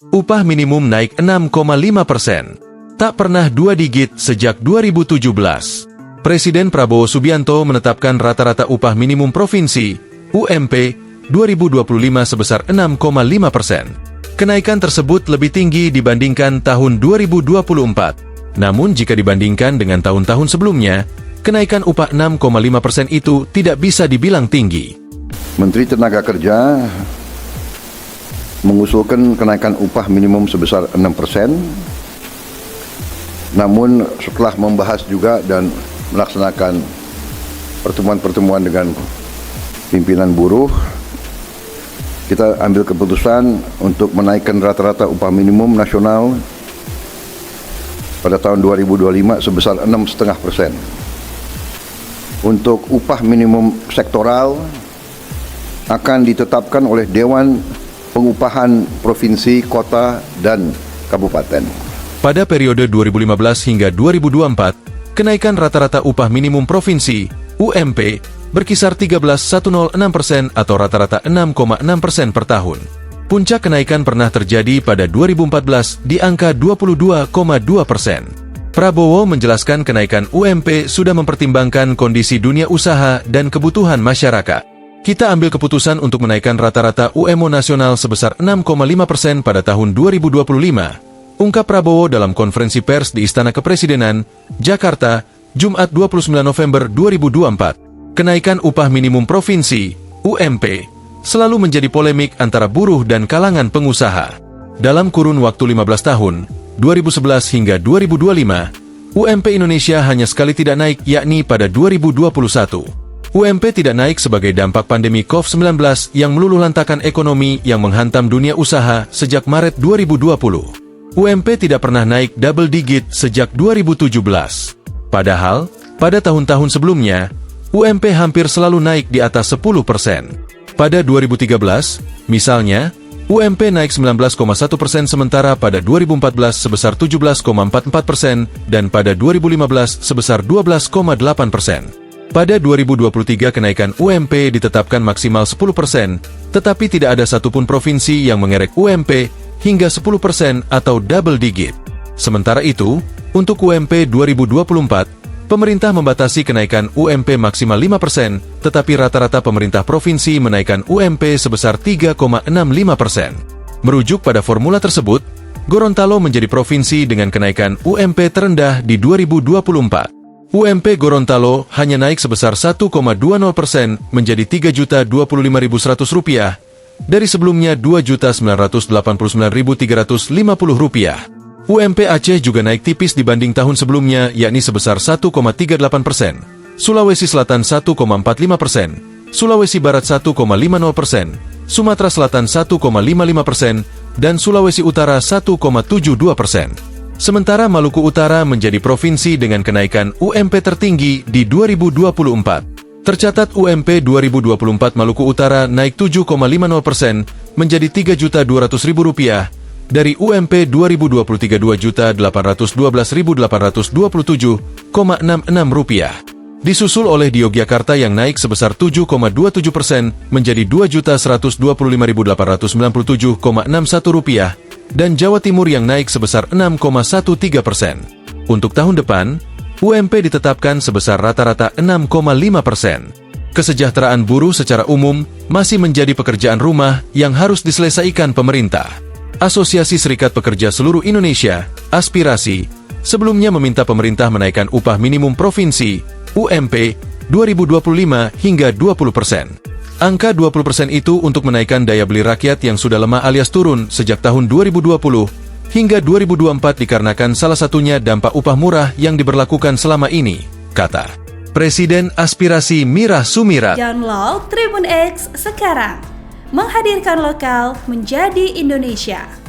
Upah minimum naik 6,5%. Tak pernah 2 digit sejak 2017. Presiden Prabowo Subianto menetapkan rata-rata upah minimum provinsi, UMP, 2025 sebesar 6,5%. Kenaikan tersebut lebih tinggi dibandingkan tahun 2024. Namun jika dibandingkan dengan tahun-tahun sebelumnya, kenaikan upah 6,5% itu tidak bisa dibilang tinggi. Menteri Tenaga Kerja mengusulkan kenaikan upah minimum sebesar 6%. Namun setelah membahas juga dan melaksanakan pertemuan-pertemuan dengan pimpinan buruh, kita ambil keputusan untuk menaikkan rata-rata upah minimum nasional pada tahun 2025 sebesar 6,5%. Untuk upah minimum sektoral akan ditetapkan oleh Dewan Pengupahan Provinsi, Kota, dan Kabupaten. Pada periode 2015 hingga 2024, kenaikan rata-rata upah minimum provinsi, UMP, berkisar 13,106% atau rata-rata 6,6% per tahun. Puncak kenaikan pernah terjadi pada 2014 di angka 22,2%. Prabowo menjelaskan kenaikan UMP sudah mempertimbangkan kondisi dunia usaha dan kebutuhan masyarakat. Kita ambil keputusan untuk menaikkan rata-rata UMO nasional sebesar 6,5% pada tahun 2025. Ungkap Prabowo dalam konferensi pers di Istana Kepresidenan, Jakarta, Jumat 29 November 2024. Kenaikan upah minimum provinsi, UMP, selalu menjadi polemik antara buruh dan kalangan pengusaha. Dalam kurun waktu 15 tahun, 2011 hingga 2025, UMP Indonesia hanya sekali tidak naik, yakni pada 2021. UMP tidak naik sebagai dampak pandemi COVID-19 yang meluluhlantakkan ekonomi yang menghantam dunia usaha sejak Maret 2020. UMP tidak pernah naik double digit sejak 2017. Padahal, pada tahun-tahun sebelumnya, UMP hampir selalu naik di atas 10%. Pada 2013, misalnya, UMP naik 19,1% sementara pada 2014 sebesar 17,44% dan pada 2015 sebesar 12,8%. Pada 2023 kenaikan UMP ditetapkan maksimal 10%, tetapi tidak ada satupun provinsi yang mengerek UMP hingga 10% atau double digit. Sementara itu, untuk UMP 2024, pemerintah membatasi kenaikan UMP maksimal 5%, tetapi rata-rata pemerintah provinsi menaikkan UMP sebesar 3,65%. Merujuk pada formula tersebut, Gorontalo menjadi provinsi dengan kenaikan UMP terendah di 2024. UMP Gorontalo hanya naik sebesar 1,20% menjadi Rp3.025.100 dari sebelumnya Rp2.989.350. UMP Aceh juga naik tipis dibanding tahun sebelumnya, yakni sebesar 1,38%, Sulawesi Selatan 1,45%, Sulawesi Barat 1,50%, Sumatera Selatan 1,55%, dan Sulawesi Utara 1,72%. Sementara Maluku Utara menjadi provinsi dengan kenaikan UMP tertinggi di 2024. Tercatat UMP 2024 Maluku Utara naik 7,50% menjadi Rp3.200.000 dari UMP 2023 Rp2.812.827,66. Disusul oleh di Yogyakarta yang naik sebesar 7,27% menjadi Rp2.125.897,61 dan Jawa Timur yang naik sebesar 6,13%. Untuk tahun depan, UMP ditetapkan sebesar rata-rata 6,5%. Kesejahteraan buruh secara umum masih menjadi pekerjaan rumah yang harus diselesaikan pemerintah. Asosiasi Serikat Pekerja Seluruh Indonesia, Aspirasi, sebelumnya meminta pemerintah menaikkan upah minimum provinsi, UMP, 2025 hingga 20%. Angka 20% itu untuk menaikkan daya beli rakyat yang sudah lemah alias turun sejak tahun 2020, hingga 2024 dikarenakan salah satunya dampak upah murah yang diberlakukan selama ini, kata Presiden Aspirasi Mira Sumirat. Download Tribun X sekarang, menghadirkan lokal menjadi Indonesia.